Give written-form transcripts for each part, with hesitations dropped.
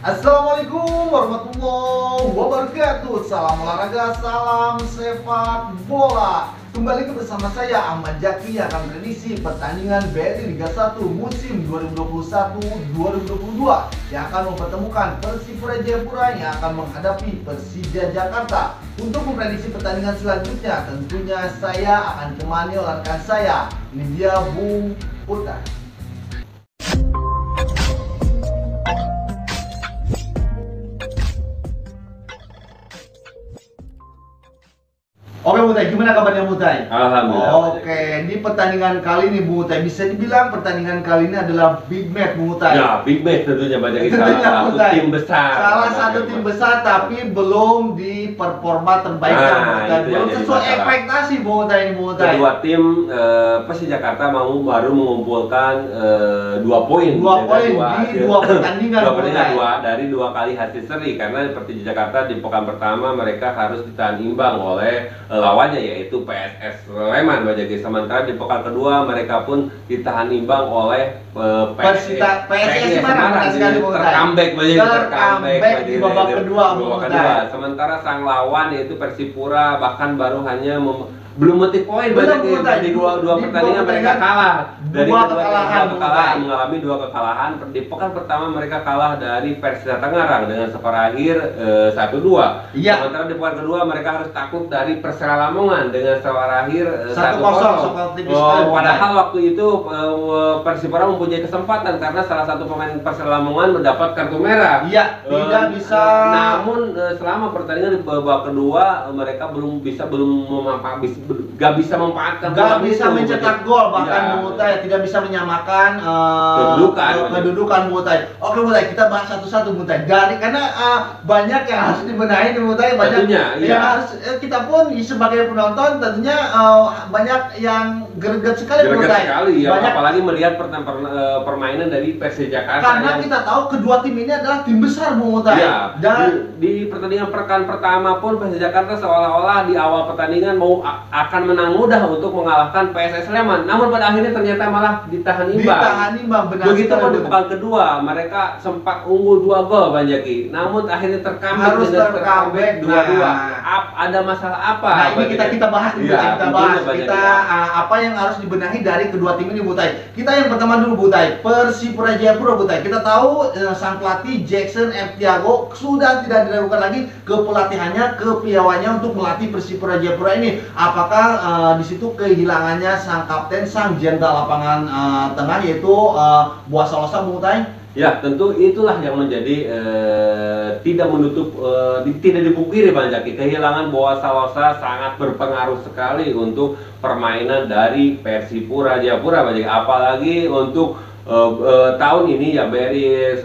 Assalamualaikum warahmatullahi wabarakatuh. Salam olahraga, salam sepak bola. Kembali bersama saya Ahmad Jaki yang akan prediksi pertandingan BRI Liga 1 musim 2021-2022 yang akan mempertemukan Persipura Jayapura yang akan menghadapi Persija Jakarta. Untuk memprediksi pertandingan selanjutnya, tentunya saya akan temani oleh rekan saya. Ini dia Bung Uta. Oke Mutai, gimana kabarnya Mutai? Alhamdulillah. Oke, di pertandingan kali ini Bu Mutai, bisa dibilang pertandingan kali ini adalah big match Bu Mutai. Ya, big match tentunya banyak Tentunya, salah satu Mutai. tim besar. Salah satu tim besar tapi belum di performa terbaiknya Bu Mutai. itu yang Belum jadi sesuai masalah. ekspektasi Bu Mutai ini Bu Mutai. Kedua tim Persija Jakarta baru mengumpulkan 2 poin. Dua Dengan poin di dua pertandingan, dua pertandingan Mutai. dari 2 kali hasil seri karena Persija Jakarta di pekan pertama mereka harus ditahan imbang oleh lawannya yaitu PSS Sleman. Sementara di pekan kedua mereka pun ditahan imbang oleh PSS Semarang sekali Bu Mutai. tercomeback di babak kedua Bu Mutai. Sementara sang lawan yaitu Persipura bahkan baru hanya belum metik poin Belum, di dua pertandingan mereka kalah. Dari dua kedua kekalahan, kekalahan, mengalami 2 kekalahan. Di pekan pertama mereka kalah dari Persita Tangerang dengan skor akhir 1-2. Iya. Sementara di pekan kedua mereka harus takut dari Persela Lamongan dengan skor akhir 1-0. Padahal waktu itu Persipura mempunyai kesempatan karena salah satu pemain Persela Lamongan mendapat kartu merah. Iya, tidak bisa. Namun selama pertandingan di babak kedua mereka belum bisa memanfaatkan Gak bisa itu. mencetak gol, bahkan Ya. Bu Mutai tidak bisa menyamakan kedudukan Bu Mutai. Oke Bu Mutai, kita bahas satu-satu Bu Mutai. Karena banyak yang harus dibenahi di Bu Mutai, banyak Tentunya, yang iya. harus kita pun sebagai penonton tentunya banyak yang greget sekali Bu Greget Mutai. sekali ya, Banyak, apalagi melihat permainan dari Persija Jakarta karena yang kita tahu kedua tim ini adalah tim besar Bu Mutai. ya, Dan di pertandingan pekan pertama pun Persija Jakarta seolah-olah di awal pertandingan akan menang mudah untuk mengalahkan PSS Sleman. Namun pada akhirnya ternyata malah ditahan imbang. benar. Begitupun sekali, di Bu. pekan kedua mereka sempat unggul 2 gol Bang Jaki. Namun akhirnya Harus tercomeback. 2-2. Nah. Ada masalah apa? Nah ini Bang kita bahas nih, Iya, kita bahas tentunya, Bang kita Jaki. apa yang harus dibenahi dari kedua tim ini Bu Tai. Kita yang pertama dulu Bu Tai, Persipura Jayapura Bu Tai. Kita tahu sang pelatih Jackson F. Tiago sudah tidak diragukan lagi ke pelatihannya, ke piawainya untuk melatih Persipura Jayapura ini. Apakah di situ kehilangannya sang kapten, sang jenderal lapangan tengah yaitu Boas Salosa Bu Tai? Ya, tentu itulah yang menjadi tidak dipungkiri Bang Jaki. Kehilangan Boas Salosa sangat berpengaruh sekali untuk permainan dari Persipura Jayapura Bang Jaki. Apalagi untuk tahun ini ya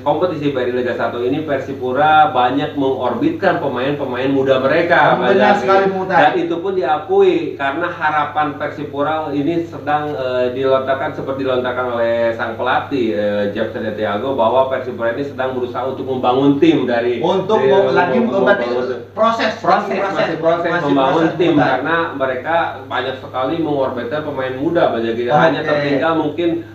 kompetisi BRI Liga 1 ini Persipura banyak mengorbitkan pemain-pemain muda mereka. Benar sekali, Mutai. Dan itu pun diakui karena harapan Persipura ini sedang dilontarkan oleh sang pelatih Jackson Thiago bahwa Persipura ini sedang berusaha untuk membangun tim proses membangun tim Mutai. karena mereka banyak sekali mengorbitkan pemain muda jadi hanya Oke. tertinggal mungkin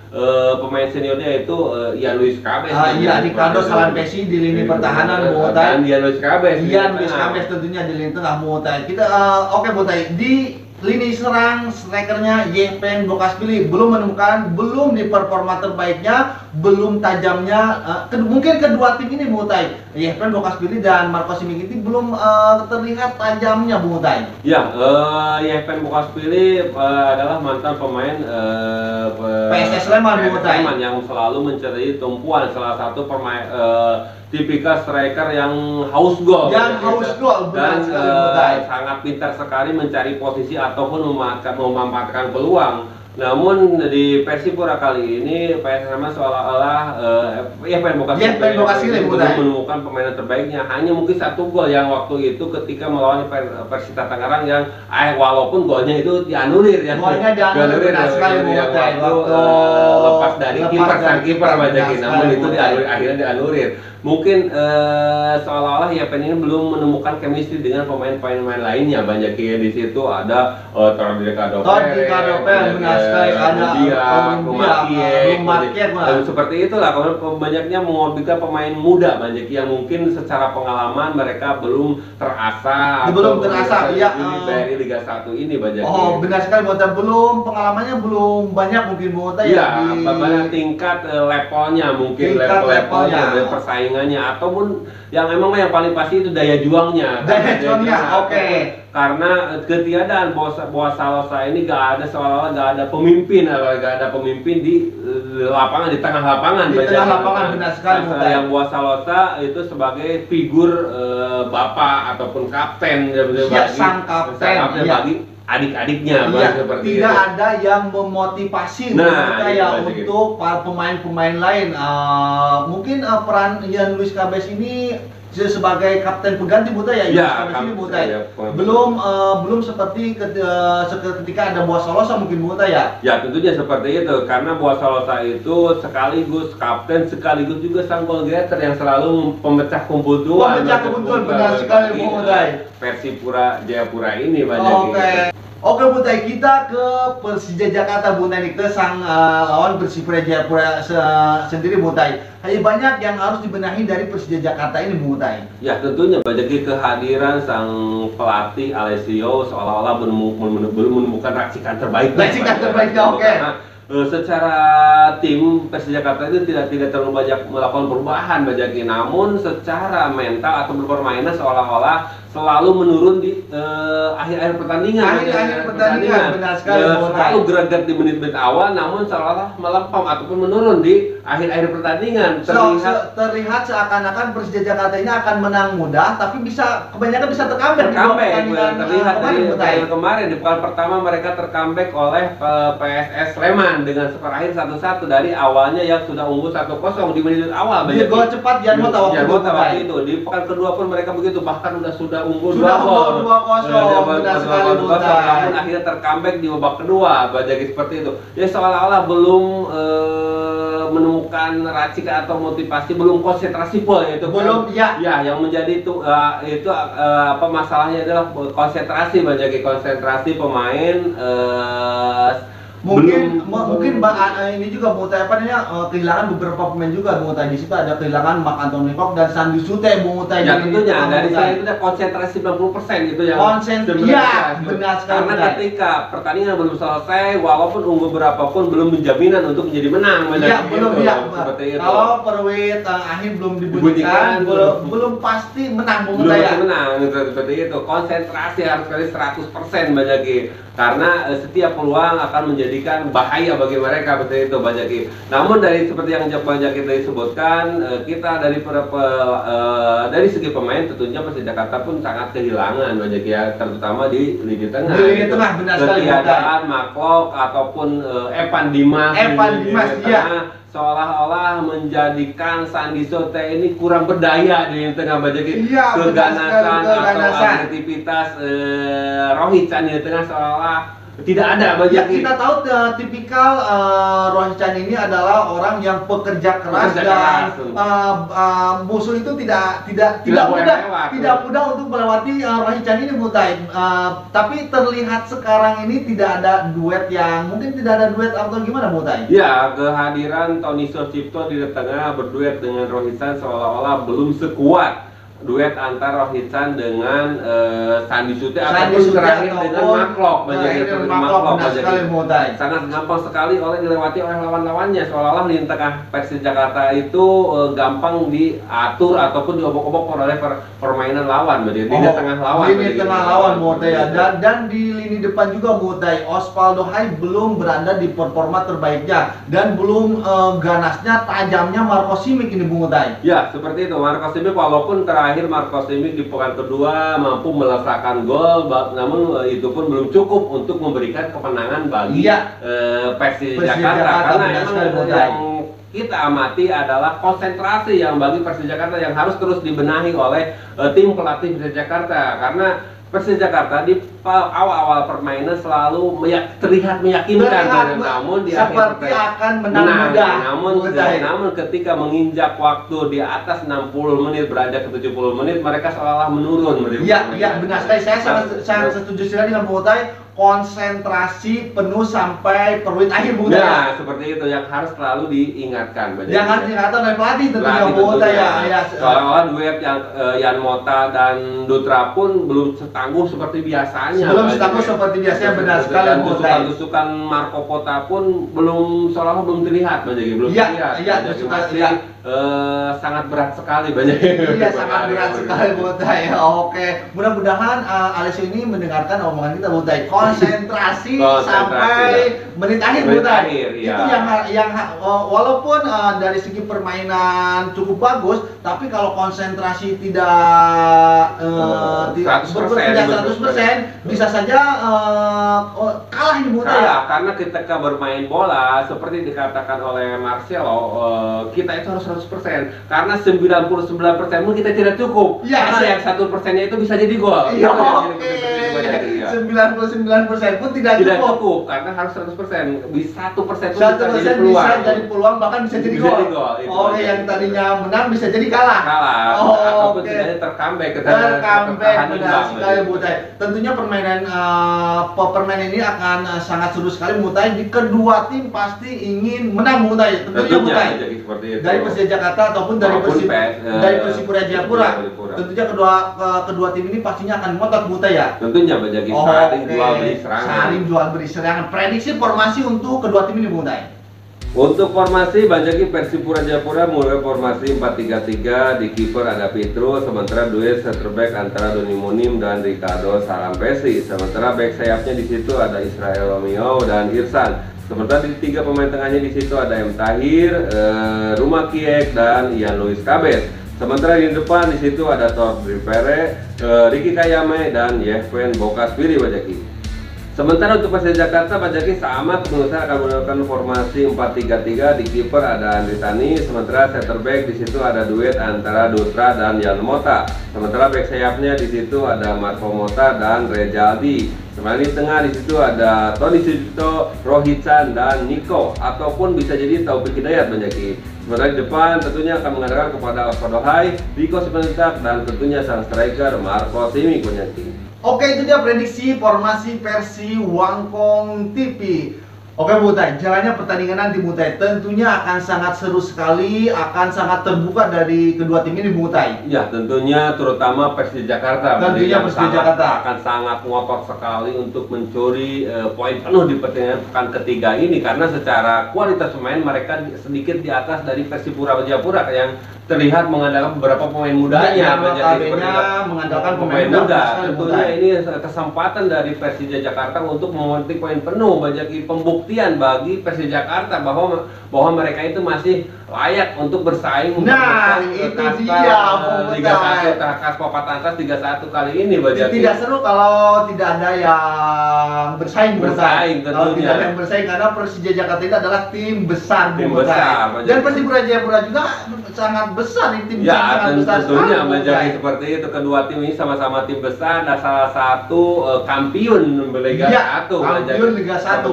pemain seniornya itu Ian Luis Cabes. Iya, Ricardo Salampesi di lini pertahanan Bu Tai. Dan Ian Luis Cabes. Ian Luis Cabes tentunya di lini tengah Bu Tai. Kita oke Bu Tai, di lini serang strikernya Yevhen Bokashvili belum di performa terbaiknya, belum tajamnya. Mungkin kedua tim ini Bu Tai, Yevhen Bokashvili dan Marco Simic belum terlihat tajamnya Bu Tai. Ya, Yevhen Bokashvili adalah mantan pemain PSS Sleman Bu Tai, yang selalu mencari tumpuan, salah satu pemain tipikal striker yang haus gol, dan sangat pintar sekali mencari posisi ataupun memanfaatkan peluang. Namun di Persipura kali ini PSM seolah-olah Yevhen Bokashvili belum menemukan pemain terbaiknya. Hanya mungkin 1 gol yang waktu itu ketika melawan Persita Tangerang yang walaupun golnya itu dianulir ya. Golnya dianulir sekali lepas dari kiper Bajaki. Namun itu akhirnya dianulir. Mungkin seolah-olah Yevhen ini belum menemukan chemistry dengan pemain-pemain lainnya Bang Jaki. Di situ ada Todi Ricardo Perez, sekali ada seperti itulah. Kalau banyaknya mengorbitkan pemain muda banyak yang mungkin secara pengalaman mereka belum terasa ya dari Liga 1 ini banyak. Oh benar sekali Mota, belum pengalamannya belum banyak mungkin Mota ya banyak tingkat levelnya mungkin levelnya persaingannya ataupun yang memang yang paling pasti itu daya juangnya. Oke. Karena ketiadaan Boa Salosa ini seolah-olah gak ada pemimpin di lapangan, di tengah lapangan. Di tengah lapangan benar sekali. Yang Boa Salosa itu sebagai figur bapak ataupun kapten sang kapten bagi adik-adiknya. Seperti tidak itu. Ada yang memotivasi untuk para pemain-pemain lain. Mungkin peran Ian Luis Cabez ini sebagai kapten pengganti belum seperti ketika ada Boa Salosa mungkin ya tentunya seperti itu, karena Boa Salosa itu sekaligus kapten sekaligus juga sang goal getter yang selalu pemecah kebuntuan benar sekali Persipura Jayapura ini banyak. Oke Butai, kita ke Persija Jakarta Butai, ke sang lawan Persipura Jayapura sendiri Butai. Banyak yang harus dibenahi dari Persija Jakarta ini Butai. Ya tentunya banyak kehadiran sang pelatih Alessio seolah-olah belum menemukan racikan terbaiknya. Oke. Secara tim Persija Jakarta itu tidak terlalu banyak melakukan perubahan namun secara mental atau permainan seolah-olah selalu menurun di akhir-akhir pertandingan. Benar sekali. Selalu greget di menit-menit awal, namun seolah-olah melempem ataupun menurun di akhir-akhir pertandingan. Terlihat seakan-akan Persija Jakarta ini akan menang mudah, tapi kebanyakan bisa tercomeback. Terlihat dari kemarin di pekan pertama mereka tercomeback oleh PSS Sleman dengan skor akhir 1-1 dari awalnya yang sudah unggul 1-0 di menit awal. Gol cepat Janmota waktu itu. Di pekan kedua pun mereka begitu, bahkan sudah unggul 2-0. Namun akhirnya tercomeback di babak kedua, seperti itu. Ya seolah-olah belum menemukan racikan atau motivasi, belum konsentrasi full yang menjadi itu masalahnya adalah konsentrasi konsentrasi pemain. Mungkin ini juga kehilangan beberapa pemain juga di situ ada kehilangan Marc Anthony Kok dan Sandy Sute tentunya dari sana itu konsentrasi 90% itu yang benar sekali. Karena ketika pertandingan belum selesai walaupun unggul berapapun belum menjaminan untuk menjadi menang. Seperti itu. Kalau peluit akhir belum dibunyikan belum pasti menang seperti itu. Konsentrasi harus kali 100% karena setiap peluang akan menjadikan bahaya bagi mereka seperti itu Namun seperti yang banyak kita disebutkan, kita dari segi pemain tentunya Persija Jakarta pun sangat kehilangan terutama di lini tengah. Benar sekali. Ketiadaan Maklok ataupun Evan Dimas seolah-olah menjadikan Sandy Sote ini kurang berdaya di tengah keganasan atau agresivitas Rohit Chan di tengah seolah tidak ada kita tahu tipikal Rohit Chan ini adalah orang yang pekerja keras dan musuh itu tidak mudah untuk melewati Rohit Chan ini tapi terlihat sekarang ini tidak ada duet atau gimana ya kehadiran Tony Sucipto di tengah berduet dengan Rohit Chan seolah-olah belum sekuat duet antara Rohit Chan dengan Sandy Sute ataupun terakhir dengan Maklok sangat gampang sekali dilewati oleh lawan-lawannya seolah-olah di tengah Persija Jakarta itu gampang diatur ataupun diobok-obok oleh permainan lawan di tengah lawan dan di lini depan juga Osvaldo Hai belum berada di performa terbaiknya dan belum ganasnya tajamnya Marco Simic ini ya seperti itu. Marco Simic walaupun terakhir Marco Simic di pekan kedua mampu melesakan gol, namun itu pun belum cukup untuk memberikan kemenangan bagi Persija Jakarta. Karena yang kita amati adalah konsentrasi yang bagi Persija Jakarta yang harus terus dibenahi oleh tim pelatih Persija Jakarta. Karena Persija Jakarta di awal-awal permainan selalu terlihat meyakinkan, namun di akhir akan menang mudah. Namun ketika menginjak waktu di atas 60 menit beranjak ke 70 menit mereka seolah menurun. Benar sekali. Saya sangat setuju sekali dengan konsentrasi penuh sampai peluit akhir Bung Utai. Nah, seperti itu yang harus selalu diingatkan. Yang harus diingatkan oleh pelatih tentunya Bung Utai ya. Soalnya duet yang Yan Mota dan Dutra pun belum setangguh seperti biasanya. Belum setangguh seperti biasanya, benar sekali Bung Utai. Tusukan Marco Pota pun belum seolah belum terlihat belum terlihat. Iya, masih sangat berat sekali banyak. Iya, sangat berat sekali Bung Utai. Oke, mudah-mudahan Alessio ini mendengarkan omongan kita Bung Utai. Konsentrasi sampai menit akhir Bung Utai. Itu yang walaupun dari segi permainan cukup bagus, tapi kalau konsentrasi tidak 100%, bisa saja kalah ini Bung Utai ya. Karena ketika bermain bola seperti dikatakan oleh Marcelo, kita itu harus 100%, karena 99% pun kita tidak cukup. Karena yang 1%-nya itu bisa jadi gol. Iya, oke. 99% pun tidak cukup karena harus 100%. Bisa 1% pun bisa jadi peluang, bahkan bisa jadi gol. Oke, yang tadinya menang bisa jadi kalah. Ataupun tidak tercomeback benar sekali Bung Utai. Tentunya permainan ini akan sangat seru sekali Bung Utai. Di kedua tim pasti ingin menang Bung Utai. Tentunya Bung Utai. Dari Persija Jakarta ataupun dari Persipura Jayapura. Tentunya kedua tim ini pastinya akan ngotot Bung Utai ya. Tentunya menjadi saling jual beli serangan. Prediksi formasi untuk kedua tim ini Bung Utai. Untuk formasi Banjaki Persipura Jayapura mulai formasi 4-3-3, di kiper ada Petro, sementara duet center back antara Doni Munim dan Ricardo Salampesi. Sementara back sayapnya di situ ada Israel Romeo dan Irsan. Sementara di tiga pemain tengahnya di situ ada M Tahir, Ruma Kiek dan Ian Luis Cabes. Sementara di depan di situ ada Thor Ripere, Ricky Kayame dan Yevhen Bokaspiri Banjaki. Sementara untuk Persija Jakarta, Banjaki sama pengusaha akan menggunakan formasi 4-3-3, di kiper ada Andri Tani, sementara center back di situ ada duet antara Dutra dan Yan Mota. Sementara back sayapnya di situ ada Marco Mota dan Rejaldi. Sementara di tengah di situ ada Tony Sucipto, Rohitsan dan Niko, ataupun bisa jadi Taufik Hidayat Banjaki. Sementara di depan tentunya akan mengandalkan kepada Osvaldo Hai, Rico Simanjuntak, dan tentunya sang striker Marco Simic Banjaki. Oke, itu dia prediksi formasi versi Wangkong TV. Oke Bung Utai, jalannya pertandingan nanti Bung Utai tentunya akan sangat seru sekali, akan sangat terbuka dari kedua tim ini Bung Utai. Ya, tentunya terutama Persija Jakarta. Tentunya Persija Jakarta akan sangat ngotot sekali untuk mencuri poin penuh di pertandingan pekan ketiga ini, karena secara kualitas pemain mereka sedikit di atas dari Persipura Jayapura yang terlihat mengandalkan beberapa pemain mudanya, mengandalkan pemain muda. Tentunya ini kesempatan dari Persija Jakarta untuk memetik poin penuh, bagi pembuktian bagi Persija Jakarta bahwa mereka itu masih layak untuk bersaing. Nah, itu dia Liga 1 Takas Papan Atas 31 kali ini Banjaki. Tidak seru kalau tidak ada yang bersaing tentunya. Kalau tidak ada yang bersaing, karena Persija Jakarta ini adalah tim besar dan Persipura Jayapura juga sangat besar, tim sangat besar. Tentunya Banjaki seperti itu, kedua tim ini sama-sama tim besar dan salah satu kampiun Liga 1. Kampiun Liga 1.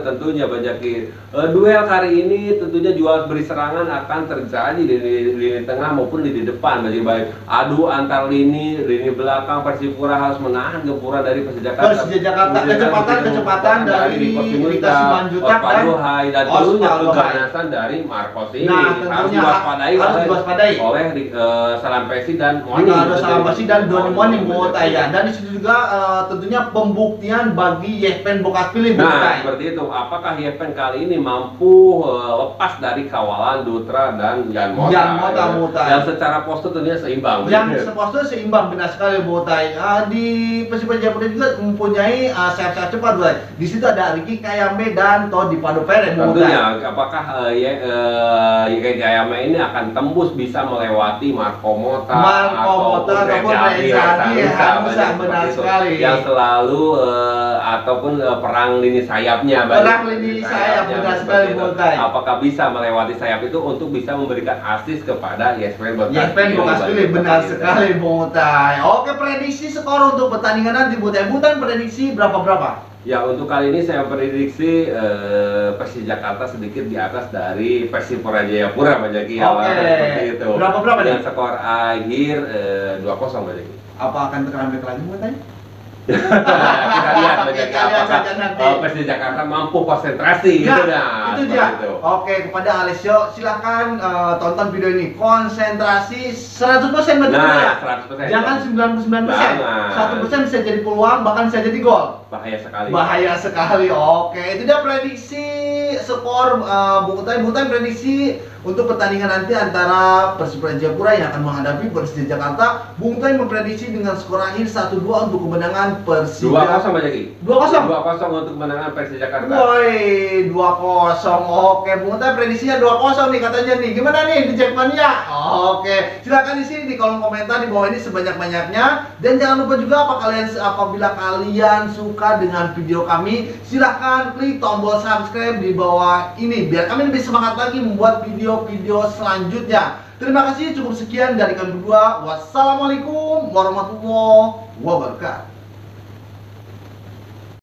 Tentunya Banjaki. Duel kali ini tentunya jual beri serangan akan terjadi di lini tengah maupun di depan, baik adu antar lini belakang. Persipura harus menahan gempuran dari Persija Jakarta. Kecepatan dari Rika Simanjuntak dan tentunya keganasan dari Marco Simic. Harus diwaspadai oleh Salampesi dan Doni Monim Bung Utai ya. Dan di situ juga tentunya pembuktian bagi Yevhen Bokaspili Bung Utai. Seperti itu. Apakah Yevhen kali ini mampu lepas dari kawalan Dutra dan Yan Mota yang secara postur tentunya seimbang. Yang postur seimbang, benar sekali Bung Utai. Di Persipura Jayapura juga mempunyai sayap-sayap cepat Bung Utai. Di situ ada Ricky Kayame dan Todi Padopere Bung Utai. Tentunya apakah Ricky Kayame ini akan tembus bisa melewati Marco Mota ataupun Rejaldi, benar sekali. Yang selalu ataupun perang lini sayapnya. Benar sekali Bung Utai. Apakah bisa melewati sayap itu untuk bisa memberikan assist kepada Yevhen Bokaspili, benar sekali Bung Utai. Oke, prediksi skor untuk pertandingan nanti Bung Utai. Bung Utai prediksi berapa? Ya, untuk kali ini saya prediksi Persija Jakarta sedikit di atas dari Persipura Jayapura Banjaki. Oke. Itu. Berapa dengan skor akhir 2-0 Banjaki. Apa akan terkena lagi Bung Utai? Kita lihat apakah Persija Jakarta mampu konsentrasi gitu dah. Itu dia. Oke, kepada Alessio silakan tonton video ini. Konsentrasi 100% betul ya. 100%. Jangan 99%. 1% bisa jadi peluang, bahkan bisa jadi gol. Bahaya sekali. Bahaya sekali. Oke, itu dia prediksi skor Bung Utai prediksi untuk pertandingan nanti antara Persipura Jayapura yang akan menghadapi Persija Jakarta. Bung Utai memprediksi dengan skor akhir 1-2 untuk kemenangan Persija. 2-0 Pak Jaki. 2-0. 2-0 untuk kemenangan Persija Jakarta. Woi, 2-0. Oke, Bung Utai prediksinya 2-0 nih katanya nih. Gimana nih di Jackmania? Oke, silakan isi di kolom komentar di bawah ini sebanyak-banyaknya. Dan jangan lupa juga apabila kalian suka dengan video kami, silahkan klik tombol subscribe di bawah ini biar kami lebih semangat lagi membuat video-video selanjutnya. Terima kasih, cukup sekian dari kami berdua. Wassalamualaikum warahmatullahi wabarakatuh.